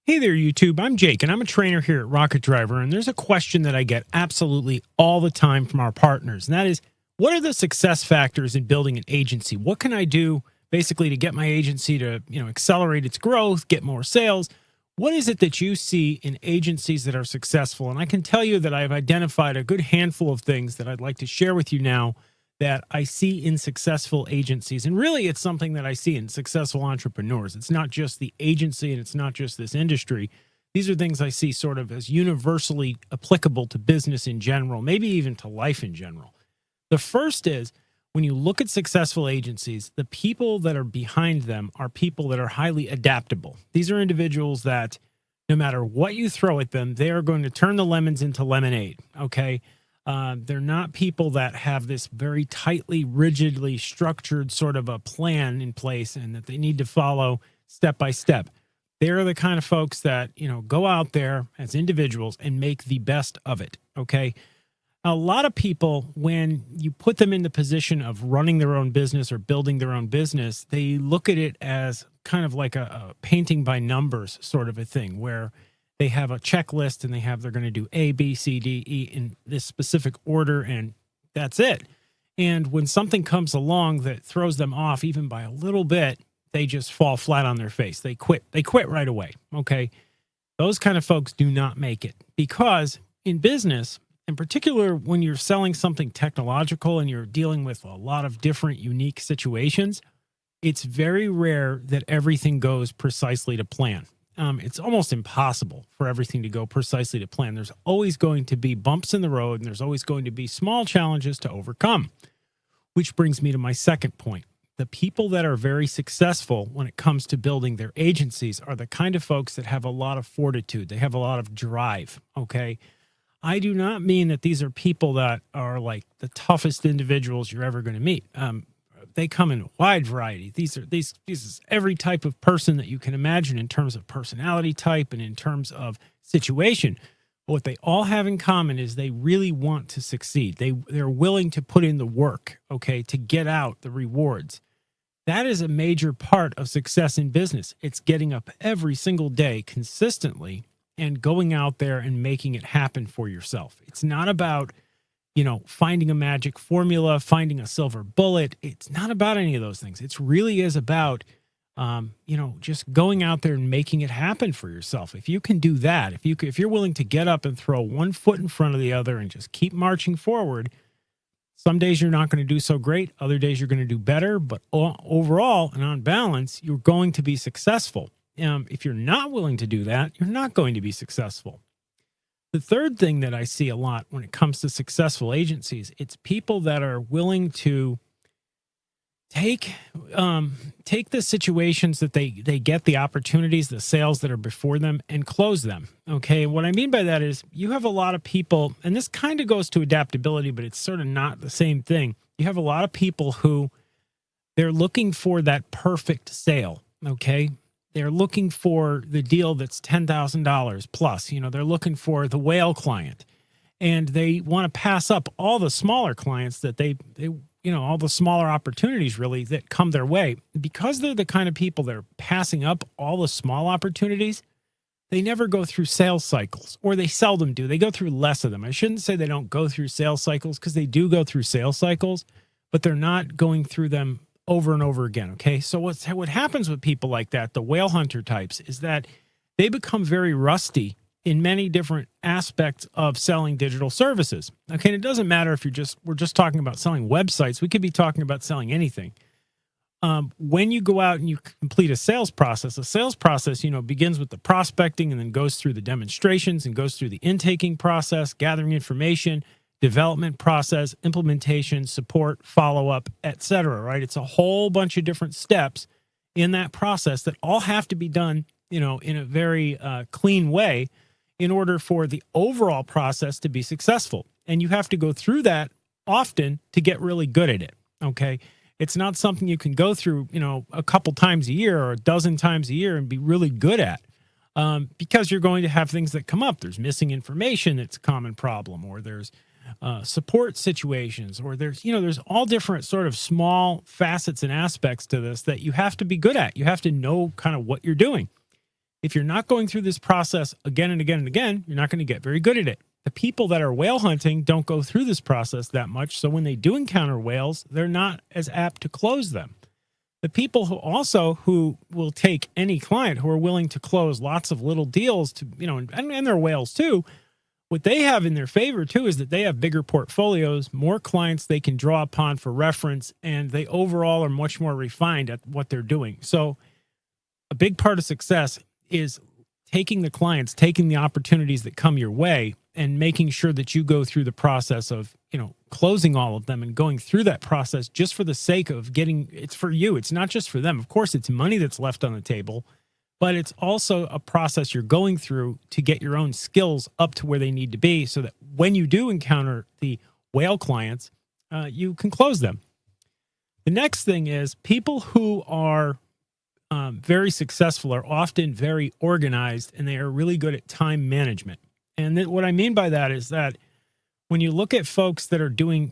Hey there, YouTube. I'm Jake, and I'm a trainer here at Rocket Driver. And there's a question that I get absolutely all the time from our partners, and that is, what are the success factors in building an agency? What can I do basically to get my agency to, accelerate its growth, get more sales? What is it that you see in agencies that are successful? And I can tell you that I've identified a good handful of things that I'd like to share with you now that I see in successful agencies. And really, it's something that I see in successful entrepreneurs. It's not just the agency and it's not just this industry. These are things I see sort of as universally applicable to business in general, maybe even to life in general. The first is, when you look at successful agencies, the people that are behind them are people that are highly adaptable. These are individuals that no matter what you throw at them, they are going to turn the lemons into lemonade. Okay. They're not people that have this very tightly, rigidly structured sort of a plan in place and that they need to follow step by step. They're the kind of folks that, go out there as individuals and make the best of it. Okay. A lot of people, when you put them in the position of running their own business or building their own business, they look at it as kind of like a painting by numbers sort of a thing where they have a checklist and they're going to do A, B, C, D, E in this specific order, and that's it. And when something comes along that throws them off even by a little bit, they just fall flat on their face. They quit. They quit right away. Okay. Those kind of folks do not make it, because in business, in particular, when you're selling something technological and you're dealing with a lot of different unique situations, it's very rare that everything goes precisely to plan. It's almost impossible for everything to go precisely to plan. There's always going to be bumps in the road, and there's always going to be small challenges to overcome, which brings me to my second point. The people that are very successful when it comes to building their agencies are the kind of folks that have a lot of fortitude. They have a lot of drive, okay? I do not mean that these are people that are like the toughest individuals you're ever going to meet. They come in a wide variety. These is every type of person that you can imagine in terms of personality type and in terms of situation. But what they all have in common is they really want to succeed. They're willing to put in the work, okay, to get out the rewards. That is a major part of success in business. It's getting up every single day consistently and going out there and making it happen for yourself. It's not about finding a magic formula, finding a silver bullet. It's not about any of those things. It really is about, just going out there and making it happen for yourself. If you can do that, if you're willing to get up and throw one foot in front of the other and just keep marching forward, some days you're not going to do so great. Other days you're going to do better. But overall and on balance, you're going to be successful. If you're not willing to do that, you're not going to be successful. The third thing that I see a lot when it comes to successful agencies, it's people that are willing to take the situations that they get, the opportunities, the sales that are before them, and close them. Okay. What I mean by that is you have a lot of people, and this kind of goes to adaptability, but it's sort of not the same thing. You have a lot of people who they're looking for that perfect sale. Okay. They're looking for the deal that's $10,000 plus. They're looking for the whale client, and they want to pass up all the smaller clients that they all the smaller opportunities really that come their way. Because they're the kind of people that are passing up all the small opportunities, they never go through sales cycles, or they seldom do. They go through less of them. I shouldn't say they don't go through sales cycles, because they do go through sales cycles, but they're not going through them over and over again. Okay. So what happens with people like that, the whale hunter types, is that they become very rusty in many different aspects of selling digital services. Okay. And it doesn't matter if we're just talking about selling websites. We could be talking about selling anything. When you go out and you complete a sales process begins with the prospecting and then goes through the demonstrations and goes through the intaking process, gathering information, development process, implementation, support, follow-up, etc. Right? It's a whole bunch of different steps in that process that all have to be done, in a very clean way in order for the overall process to be successful. And you have to go through that often to get really good at it. Okay. It's not something you can go through, a couple times a year or a dozen times a year and be really good at. Because you're going to have things that come up. There's missing information that's a common problem, or there's support situations, or there's all different sort of small facets and aspects to this that you have to be good at. You have to know kind of what you're doing. If you're not going through this process again and again and again, you're not going to get very good at it. The people that are whale hunting don't go through this process that much. So when they do encounter whales, they're not as apt to close them. The people who will take any client who are willing to close lots of little deals to, and they're whales too. What they have in their favor too is that they have bigger portfolios, more clients they can draw upon for reference, and they overall are much more refined at what they're doing. So a big part of success is taking the clients, taking the opportunities that come your way, and making sure that you go through the process of, closing all of them and going through that process just for the sake of it's for you. It's not just for them. Of course, it's money that's left on the table, but it's also a process you're going through to get your own skills up to where they need to be so that when you do encounter the whale clients, you can close them. The next thing is people who are very successful are often very organized, and they are really good at time management. And what I mean by that is that when you look at folks that are doing,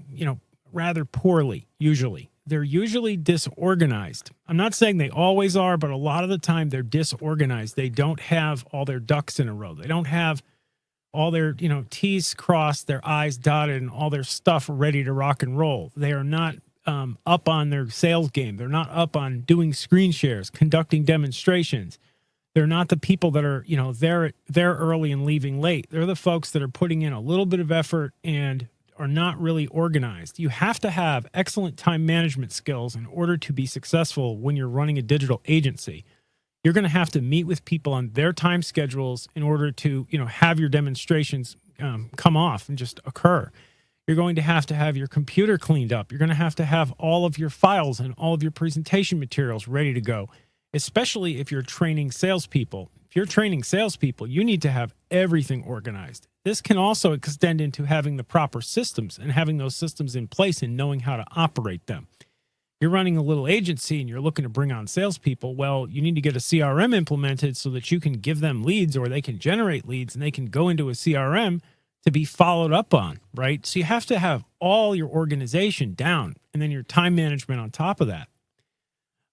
rather poorly, they're usually disorganized. I'm not saying they always are, but a lot of the time they're disorganized. They don't have all their ducks in a row. They don't have all their, T's crossed, their I's dotted, and all their stuff ready to rock and roll. They are not up on their sales game. They're not up on doing screen shares, conducting demonstrations. They're not the people that are, they're early and leaving late. They're the folks that are putting in a little bit of effort and are not really organized. You have to have excellent time management skills in order to be successful when you're running a digital agency. You're going to have to meet with people on their time schedules in order to, have your demonstrations come off and just occur. You're going to have your computer cleaned up. You're going to have all of your files and all of your presentation materials ready to go, especially if you're training salespeople. If you're training salespeople, you need to have everything organized. This can also extend into having the proper systems and having those systems in place and knowing how to operate them. You're running a little agency and you're looking to bring on salespeople. Well, you need to get a CRM implemented so that you can give them leads, or they can generate leads and they can go into a CRM to be followed up on, right? So you have to have all your organization down and then your time management on top of that.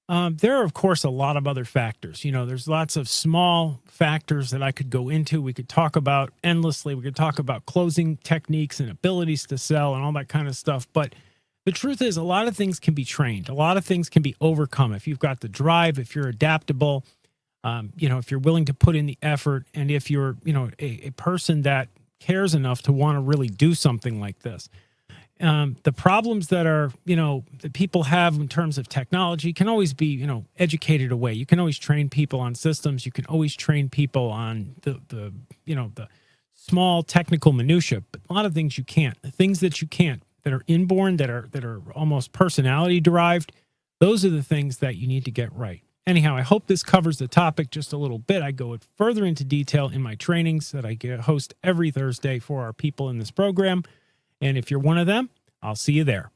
There are, of course, a lot of other factors. There's lots of small factors that I could go into. We could talk about endlessly. We could talk about closing techniques and abilities to sell and all that kind of stuff. But the truth is, a lot of things can be trained. A lot of things can be overcome if you've got the drive, if you're adaptable, if you're willing to put in the effort, and if you're, a person that cares enough to want to really do something like this. The problems that are, that people have in terms of technology can always be, educated away. You can always train people on systems. You can always train people on the small technical minutia, but a lot of things you can't. The things that you can't, that are inborn, that are almost personality derived, those are the things that you need to get right. Anyhow, I hope this covers the topic just a little bit. I go further into detail in my trainings that I host every Thursday for our people in this program. And if you're one of them, I'll see you there.